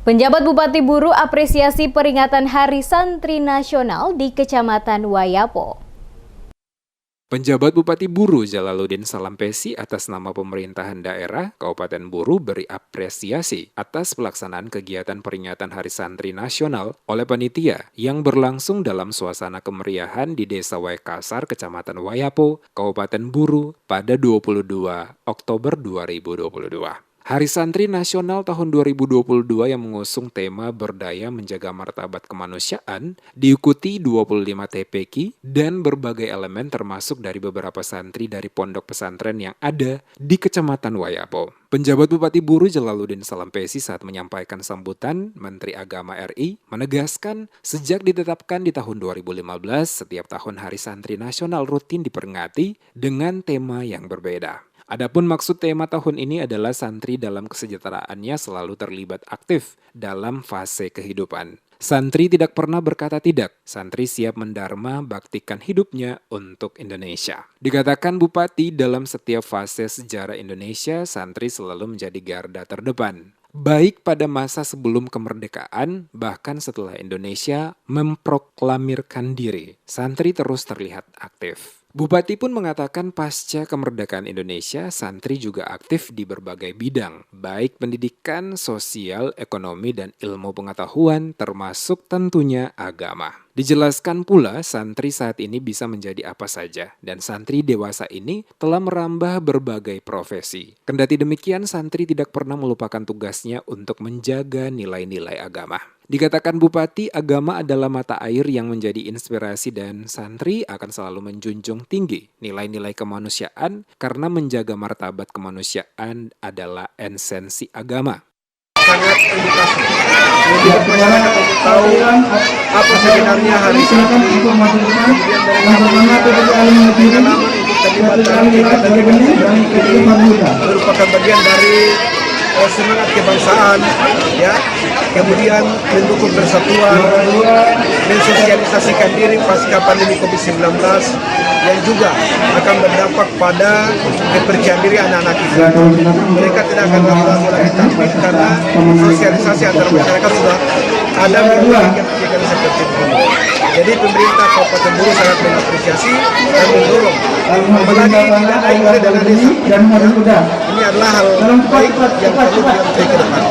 Penjabat Bupati Buru apresiasi peringatan Hari Santri Nasional di Kecamatan Wayapo. Penjabat Bupati Buru Jalaluddin Salampesi atas nama pemerintahan daerah Kabupaten Buru beri apresiasi atas pelaksanaan kegiatan peringatan Hari Santri Nasional oleh panitia yang berlangsung dalam suasana kemeriahan di Desa Waikasar, Kecamatan Wayapo, Kabupaten Buru pada 22 Oktober 2022. Hari Santri Nasional tahun 2022 yang mengusung tema Berdaya Menjaga Martabat Kemanusiaan diikuti 25 TPQ dan berbagai elemen termasuk dari beberapa santri dari pondok pesantren yang ada di Kecamatan Wayapo. Penjabat Bupati Buru Jalaluddin Salampesi saat menyampaikan sambutan Menteri Agama RI menegaskan sejak ditetapkan di tahun 2015 setiap tahun Hari Santri Nasional rutin diperingati dengan tema yang berbeda. Adapun maksud tema tahun ini adalah santri dalam kesejahteraannya selalu terlibat aktif dalam fase kehidupan. Santri tidak pernah berkata tidak, santri siap mendharma baktikan hidupnya untuk Indonesia. Dikatakan Bupati dalam setiap fase sejarah Indonesia, santri selalu menjadi garda terdepan. Baik pada masa sebelum kemerdekaan, bahkan setelah Indonesia memproklamirkan diri, santri terus terlihat aktif. Bupati pun mengatakan pasca kemerdekaan Indonesia, santri juga aktif di berbagai bidang, baik pendidikan, sosial, ekonomi, dan ilmu pengetahuan, termasuk tentunya agama. Dijelaskan pula, santri saat ini bisa menjadi apa saja, dan santri dewasa ini telah merambah berbagai profesi. Kendati demikian, santri tidak pernah melupakan tugasnya untuk menjaga nilai-nilai agama. Dikatakan Bupati, agama adalah mata air yang menjadi inspirasi dan santri akan selalu menjunjung tinggi nilai-nilai kemanusiaan karena menjaga martabat kemanusiaan adalah esensi agama. Sangat edukasi untuk masyarakat untuk tahu apa sebenarnya hari santri, kemudian mereka pengalaman untuk terlibat dalam kegiatan merupakan bagian dari semangat kebangsaan, ya, kemudian mendukung persatuan, mensosialisasikan diri pasca pandemi COVID-19 yang juga akan berdampak pada kepercayaan diri anak-anak kita. Mereka tidak akan ragu-ragu lagi tampil karena sosialisasi antar masyarakat sudah ada kegiatan seperti ini. Jadi pemerintah Kabupaten Buru sangat mengapresiasi dan mendorong, apalagi tidak ada dana desa. Ini adalah hal baik yang perlu dilakukan ke depan.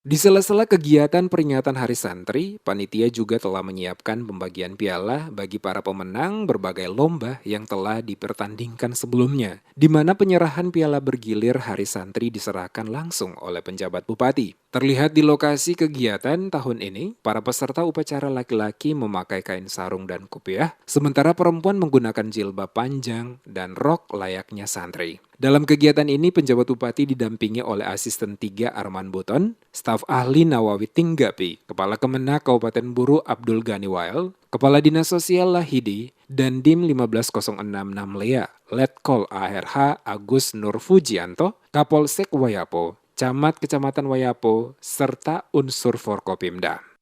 Di sela-sela kegiatan peringatan Hari Santri, panitia juga telah menyiapkan pembagian piala bagi para pemenang berbagai lomba yang telah dipertandingkan sebelumnya, di mana penyerahan piala bergilir Hari Santri diserahkan langsung oleh penjabat Bupati. Terlihat di lokasi kegiatan tahun ini, para peserta upacara laki-laki memakai kain sarung dan kopiah, sementara perempuan menggunakan jilbab panjang dan rok layaknya santri. Dalam kegiatan ini, penjabat Bupati didampingi oleh Asisten 3 Arman Buton, staf ahli Nawawi Tinggapi, Kepala Kemenak Kabupaten Buru Abdul Ghani Wael, Kepala Dinas Sosial Lahidi, dan Dim 15066 Lea, Letkol ARH Agus Nur Fujianto, Kapolsek Wayapo, Camat Kecamatan Wayapo, serta unsur Forkopimda.